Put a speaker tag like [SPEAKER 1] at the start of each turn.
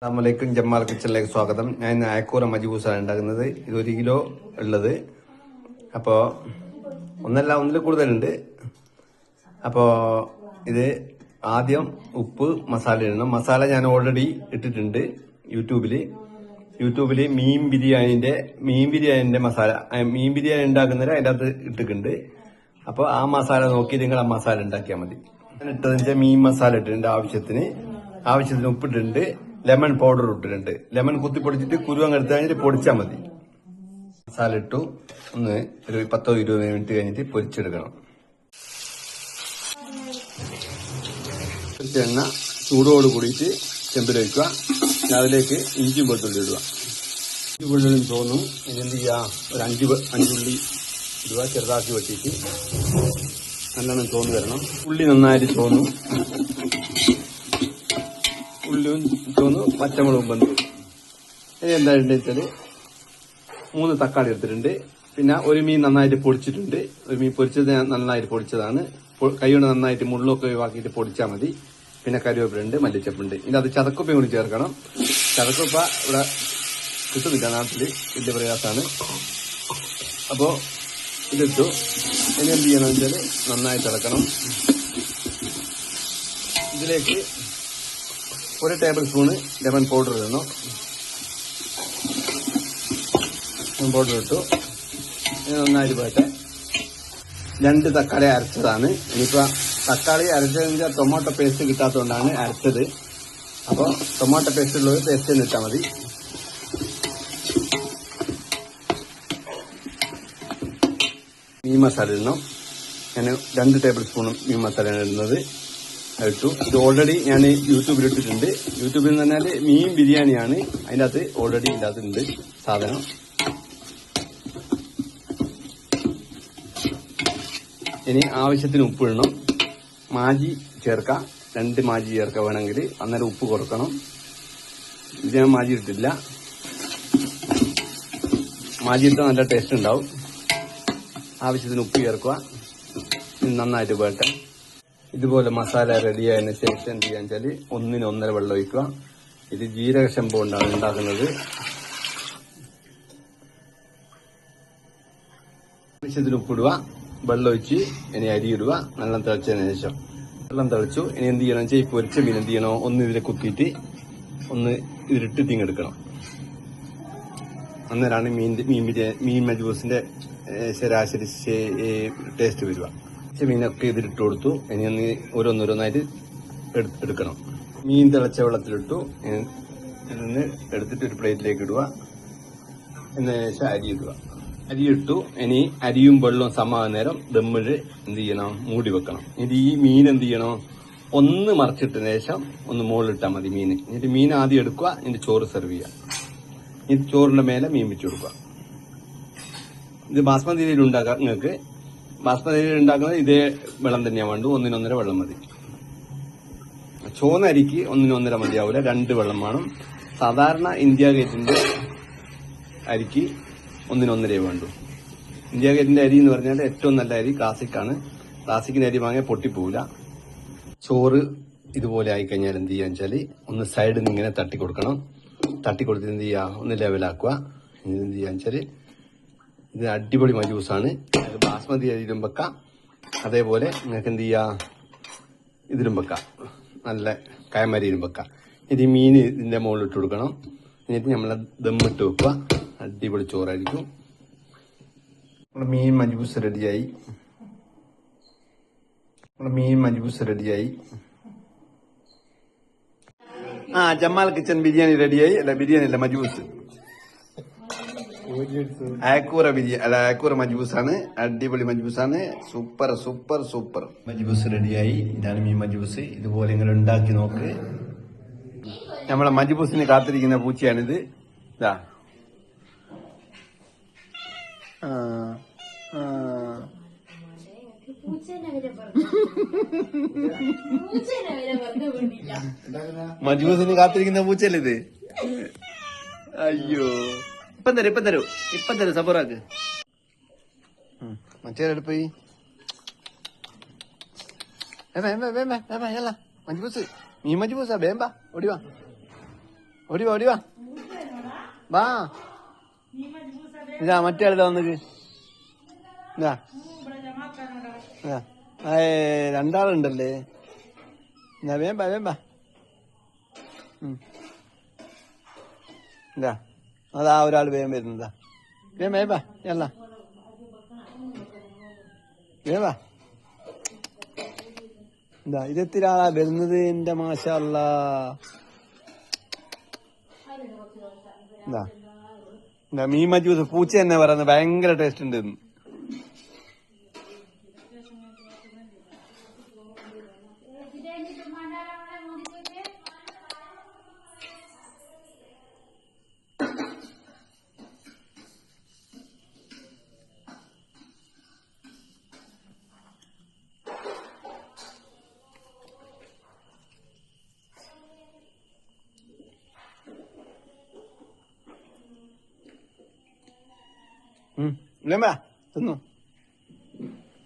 [SPEAKER 1] അസ്സലാമലൈക്കും ജമാൽ കിച്ചണിലേക്ക് സ്വാഗതം. ഞാൻ ഇന്ന് അയക്കൂറ മജ്ബൂസാണ് ഉണ്ടാക്കുന്നത്. ഇത് 1 കിലോ ഉള്ളത്. അപ്പോൾ ഒന്നിൽ കൂടുതലുണ്ട്. അപ്പോൾ ഇത് ആദ്യം ഉപ്പ് മസാല ഇടണം. മസാല ഞാൻ ഓൾറെഡി ഇട്ടിട്ടുണ്ട് യൂട്യൂബിൽ മീൻ ബിരിയാണിന്റെ മസാല, മീൻ ബിരിയാണി ഉണ്ടാക്കുന്നവരെ അതിൻ്റെ അകത്ത് ഇട്ടിട്ടുണ്ട്. അപ്പോൾ ആ മസാല നോക്കി നിങ്ങൾ ആ മസാല ഉണ്ടാക്കിയാൽ മതി. ഞാൻ ഇട്ടതിന്റെ മീൻ മസാല ഇട്ടിട്ടുണ്ട്. ആവശ്യത്തിന് ഉപ്പിട്ടിട്ടുണ്ട്. ലെമൺ പൗഡർ ഇട്ടിട്ടുണ്ട്. ലെമൺ കുത്തി പൊടിച്ചിട്ട് കുരുവങ്ങ് എടുത്ത് കഴിഞ്ഞിട്ട് പൊടിച്ചാൽ മതി. മസാല ഇട്ടു ഒന്ന് ഒരു 10-20 മിനിറ്റ് കഴിഞ്ഞിട്ട് പൊരിച്ചെടുക്കണം. എണ്ണ ചൂടോട് കൂടിയിട്ട് ചെമ്പിലൊഴിക്കുക. അതിലേക്ക് ഇഞ്ചി വെളുത്തുള്ളി ഇടുക. ഇഞ്ചി വെള്ളുള്ളി തോന്നും. ഇനി എന്ത് ചെയ്യുക, ഒരു 5 ഉള്ളി ഇടുക. ചെറുതാക്കി വെട്ടിയിട്ട് നല്ലോണം തോന്നു വരണം. ഉള്ളി നന്നായിട്ട് തോന്നും. ഉള്ളിയും തോന്നു, പച്ചമുളകും ബന്ധു. ഇനി എന്തായിട്ട് വെച്ചാൽ 3 തക്കാളി എടുത്തിട്ടുണ്ട്. പിന്നെ ഒരു മീൻ നന്നായിട്ട് പൊടിച്ചിട്ടുണ്ട്. ഒരു മീൻ പൊടിച്ചത് ഞാൻ നന്നായിട്ട് പൊടിച്ചതാണ്. കൈകൊണ്ട് നന്നായിട്ട് മുള്ളൊക്കെ ഒഴിവാക്കിയിട്ട് പൊടിച്ചാൽ മതി. പിന്നെ കറിവേപ്പിലുണ്ട്, മല്ലിച്ചപ്പുണ്ട്. ഇനി അത് ചതക്കുപ്പയും കൂടി ചേർക്കണം. ചതക്കുപ്പ ഇവിടെ കിട്ടുന്നില്ല നാട്ടിൽ, വലിയ പ്രയാസമാണ്. അപ്പോൾ ഇതിട്ടു. ഇനി എന്ത് ചെയ്യണമെന്ന് വെച്ചാൽ നന്നായി തിളക്കണം. ഇതിലേക്ക് 1 ടേബിൾ സ്പൂണ് ലെമൺ പൗഡർ ഇടണം. ലെമൺ പൗഡർ ഇട്ടു. നന്നായിട്ട് പോട്ടെ. 2 തക്കാളി അരച്ചതാണ്. ഇനിയിപ്പോൾ തക്കാളി അരച്ചതിൻ്റെ ടൊമാറ്റോ പേസ്റ്റ് കിട്ടാത്തതുകൊണ്ടാണ് അരച്ചത്. അപ്പോൾ ടൊമാറ്റോ പേസ്റ്റ് ഉള്ളത് പേസ്റ്റ് തന്നെ ഇട്ടാൽ മതി. മീൻ മസാല ഇടണം. ഞാൻ 2 ടേബിൾ സ്പൂണും മീൻ മസാലയാണ് ഇടുന്നത്. ഇട്ടു. ഇത് ഓൾറെഡി ഞാൻ യൂട്യൂബിൽ ഇട്ടിട്ടുണ്ട്. യൂട്യൂബിൽ എന്ന് പറഞ്ഞാൽ മീൻ ബിരിയാണിയാണ്. അതിൻ്റെ അകത്ത് ഓൾറെഡി ഇതിൻ്റെ അകത്തുണ്ട് സാധനം. ഇനി ആവശ്യത്തിന് ഉപ്പ് ഇടണം. മാജി ചേർക്കാം. 2 മാജി ചേർക്കാം വേണമെങ്കിൽ. അന്നേരം ഉപ്പ് കുറക്കണം. ഇത് ഞാൻ മാജി ഇട്ടില്ല. മാജി ഇട്ടാൽ നല്ല ടേസ്റ്റ് ഉണ്ടാവും. ആവശ്യത്തിന് ഉപ്പ് ചേർക്കുക. നന്നായിട്ട് പോട്ടെ. ഇതുപോലെ മസാല റെഡിയായതിനു ശേഷം എന്ത് ചെയ്യാന്ന് വെച്ചാൽ 1 1.5 വെള്ളം ഒഴിക്കുക. ഇത് ജീരക ശമ്പു കൊണ്ടാണ് ഉണ്ടാക്കുന്നത്. ആവശ്യത്തിന് ഉപ്പിടുക. വെള്ളം ഒഴിച്ച് ഇനി അരി ഇടുക. നല്ല തിളച്ചതിന് ശേഷം വെള്ളം തിളച്ചു. ഇനി എന്ത് ചെയ്യണം വെച്ചാൽ ഈ പൊരിച്ച മീൻ എന്ത് ചെയ്യണോ, ഒന്ന് ഇതിൽ കുത്തിയിട്ട് ഒന്ന് ഇതിലിട്ട് തിങ്ങെടുക്കണം. അന്നേരമാണ് മീൻ മജ്ബൂസിന്റെ ശരാശരി ടേസ്റ്റ് വരിക. മീനൊക്കെ ഇതിലിട്ട് കൊടുത്തു. ഇനി ഒന്ന് ഓരോന്നോരോന്നായിട്ട് എടുക്കണം. മീൻ തിളച്ച വെള്ളത്തിലിട്ടു. ഇതിൽ എടുത്തിട്ട് ഒരു പ്ലേറ്റിലേക്ക് ഇടുക. എന്നതിന് ശേഷം അരി ഇടുക. അരി ഇട്ടു. ഇനി അരിയും വെള്ളവും സമാകുന്ന നേരം ദമ്മിൽ എന്ത് ചെയ്യണം, മൂടി വെക്കണം. ഇത് ഈ മീൻ എന്ത് ചെയ്യണം, ഒന്ന് മറിച്ചിട്ടതിന് ശേഷം ഒന്ന് മുകളിലിട്ടാൽ മതി മീൻ. എന്നിട്ട് മീൻ ആദ്യം എടുക്കുക. എന്നിട്ട് ചോറ് സെർവ് ചെയ്യുക. ഇത് ചോറിന്റെ മേലെ മീൻ വെച്ച് കൊടുക്കുക. ഇത് ബാസ്മതി അരിയിൽ ഉണ്ടാക്കാം. നിങ്ങൾക്ക് ബാസ്മതി അരി ഉണ്ടാക്കുന്നത് ഇതേ വെള്ളം തന്നെയാണ് വേണ്ടു. 1 1.5 വെള്ളം മതി. ചുവന്ന അരിക്ക് 1 1.5 മതിയാവില്ല, 2 വെള്ളം വേണം. സാധാരണ ഇന്ത്യ ഗേറ്റിന്റെ അരിക്ക് 1 1.5 വേണ്ടു. ഇന്ത്യ ഗേറ്റിന്റെ അരി എന്ന് പറഞ്ഞാൽ ഏറ്റവും നല്ല അരി ക്ലാസിക്കാണ്. ക്ലാസിക്കിന്റെ അരി വാങ്ങിയാൽ പൊട്ടിപ്പോവില്ല. ചോറ് ഇതുപോലെ ആയിക്കഴിഞ്ഞാൽ എന്ത് ചെയ്യാന്ന് വെച്ചാൽ ഒന്ന് സൈഡിൽ നിന്ന് ഇങ്ങനെ തട്ടി കൊടുക്കണം. തട്ടി കൊടുത്തിട്ട് എന്ത് ചെയ്യുക, ഒന്ന് ലെവലാക്കുക. എന്ത് ചെയ്യാന്ന് വെച്ചാൽ ഇത് അടിപൊളി മജ്ബൂസാണ്. ബാസ്മതി അരിയിലും വെക്കാം. അതേപോലെ നിങ്ങൾക്ക് എന്ത് ചെയ്യാം, ഇതിലും വെക്കാം. നല്ല കയമരിയിലും വെക്കാം. ഇത് മീൻ ഇതിന്റെ മുകളിൽ ഇട്ട് കൊടുക്കണം. എന്നിട്ട് നമ്മൾ ദമ്മിട്ട് വെക്കുക. അടിപൊളി ചോറായിരിക്കും. നമ്മുടെ മീൻ മജ്ബൂസ് റെഡിയായി. ജമാൽ കിച്ചൻ ബിരിയാണി റെഡിയായി. അല്ല, ബിരിയാണി അല്ല, മജ്ബൂസ്. അയക്കൂറ മജ്ബൂസാണ്. അടിപൊളി മജ്ബൂസാണ്. സൂപ്പർ മജ്ബൂസ് റെഡിയായി. ഇതാണ് മീൻ മജ്ബൂസ്. ഇതുപോലെ നിങ്ങൾ ഉണ്ടാക്കി നോക്ക്. നമ്മളെ മജ്ബൂസിന് കാത്തിരിക്കുന്ന പൂച്ചയാണിത്. ഇതാ മജ്ബൂസിന് കാത്തിരിക്കുന്ന പൂച്ചയല്ലേ ഇത്? അയ്യോ, ഇപ്പം തരും സബറാക്ക്. മറ്റേ പോയി മജ്ബൂസ്, മീൻ മജ്ബൂസാ. വേമ്പ ഓടിവാ. ഓടി വാ ഓടി വാ വാ. ഇതാ മറ്റേ ആളിതാ വന്നിട്ട്. ഇതാ രണ്ടാളുണ്ടല്ലേ. എന്നാ വേമ്പ വേമ്പ. ഇതാ അതാ ഒരാൾ വേഗം വരുന്നതാ. വേം വേമ്പ അല്ല വേവാ. എന്താ ഇതെത്തിരാളാ വരുന്നത് എന്റെ മാഷാ അല്ലാ. എന്താ മീമ ജ്യൂസ് പൂച്ച തന്നെ പറയുന്നത് ഭയങ്കര ടേസ്റ്റ് ഉണ്ട്. വേമ്പ തിന്നു.